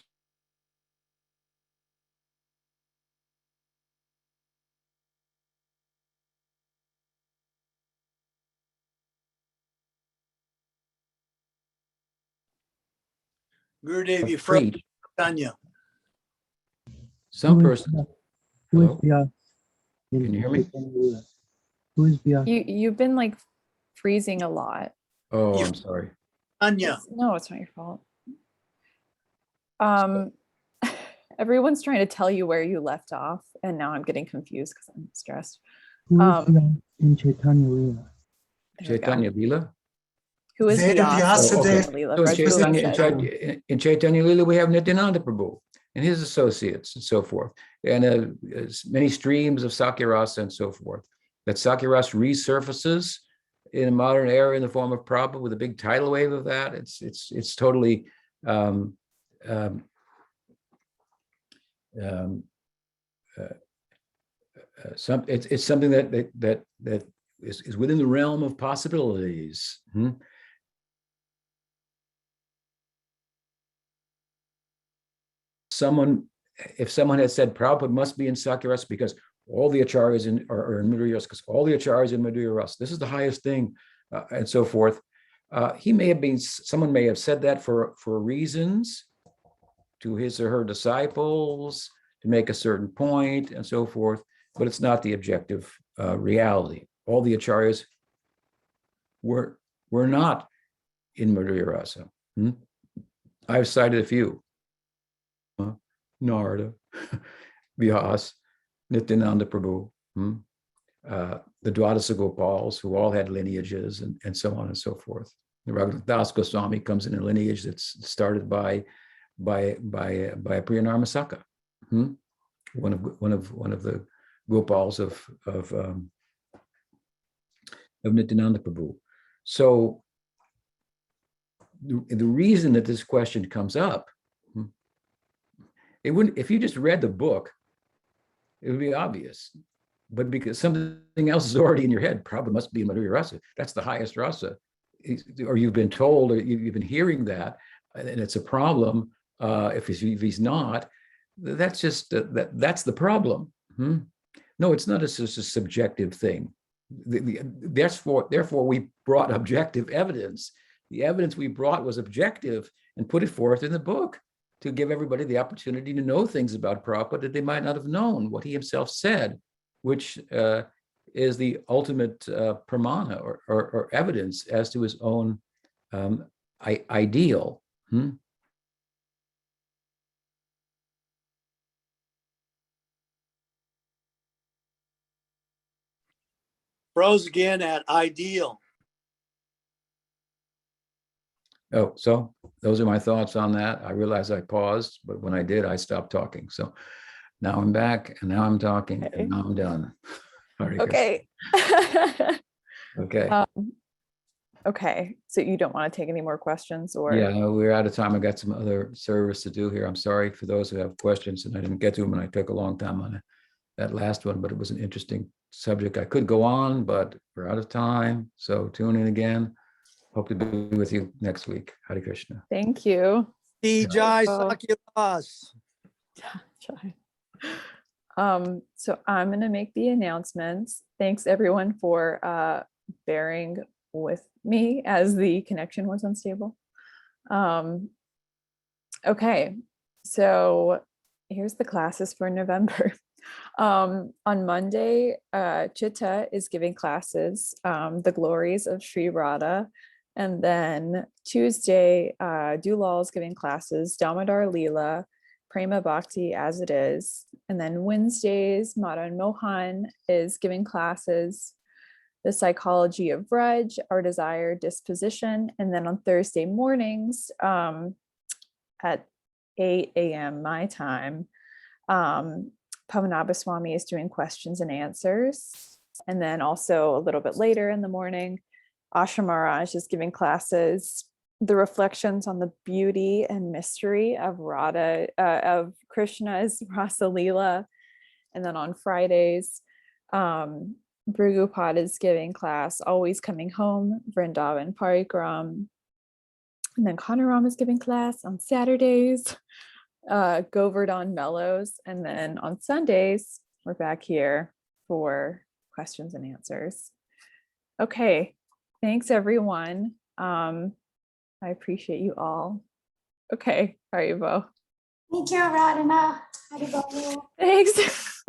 Gurudev, you of froze Crete. Chaitanya. Some Who is person. Vyas? Who is Hello? Vyas in Can you hear me? Chaitanya-lila? Who is Vyas? You've been like freezing a lot. Oh, You- I'm sorry. Chaitanya. No, it's not your fault. Everyone's trying to tell you where you left off, and now I'm getting confused because I'm stressed. Who is Um, Vyas in Chaitanya-lila? There we go. Chaitanya-lila. Who is Veda Vyas? Vyasa Oh, okay. Chaitanya-lila? So in Raj Guru Chaitanya, said. in Chaitanya-lila, we have Nityananda Prabhu and his associates and so forth, and many streams of Sakyarasa and so forth. That Sakyarasa resurfaces in a modern era in the form of Prabhupada with a big tidal wave of that. It's totally it's something that is within the realm of possibilities. If someone had said Prabhupada must be in Sakyarasa because all the acharyas are in Madhurya Rasa, because all the acharyas in Madhurya Rasa, this is the highest thing, and so forth. Someone may have said that for reasons to his or her disciples, to make a certain point and so forth, but it's not the objective reality. All the acharyas were not in Madhurya Rasa. I've cited a few. Narada, Vyas, Nityananda Prabhu, the Dwadasa Gopals, who all had lineages and so on and so forth. The Raghunatha Goswami comes in a lineage that's started by Priyanarmasaka, one of the Gopals of Nityananda Prabhu. So the reason that this question comes up, it wouldn't, if you just read the book, it would be obvious. But because something else is already in your head, probably must be Madhurya Rasa. That's the highest rasa. Or you've been told, or you've been hearing that, and it's a problem. If he's not, that's just that's the problem. No, it's not just a subjective thing. Therefore, we brought objective evidence. The evidence we brought was objective and put it forth in the book to give everybody the opportunity to know things about Prabhupada that they might not have known, what he himself said, which is the ultimate pramana or evidence as to his own ideal. Froze again at ideal. Oh, so those are my thoughts on that. I realize I paused, but when I did, I stopped talking. So now I'm back, and now I'm talking, Okay. and now I'm done. Okay. Okay. Okay. So you don't want to take any more questions, or? Yeah, no, we're out of time. I got some other service to do here. I'm sorry for those who have questions, and I didn't get to them, and I took a long time on that last one, but it was an interesting subject. I could go on, but we're out of time. So tune in again. Hope to be with you next week. Hare Krishna. Thank you. Jai Oh. Sakyaras. So I'm going to make the announcements. Thanks everyone for bearing with me as the connection was unstable. Okay, so here's the classes for November. On Monday, Chitta is giving classes, The Glories of Sri Radha. And then Tuesday, Dulal is giving classes, Damodar-lila, Prema Bhakti as it is. And then Wednesdays, Madan Mohan is giving classes, The Psychology of Vraj, Our Desired Disposition. And then on Thursday mornings at 8 a.m. my time, Padmanabha Swami is doing questions and answers. And then also a little bit later in the morning, Asha Maharaj is giving classes, the reflections on the beauty and mystery of of Krishna's Rasa Lila. And then on Fridays, Brigupad is giving class, Always Coming Home, Vrindavan Parikram. And then Kanaram is giving class on Saturdays, Govardhan Mellows. And then on Sundays, we're back here for questions and answers. Okay, thanks everyone. I appreciate you all. Okay, Haribo. Thank you, Radhana. Haribo. Thanks.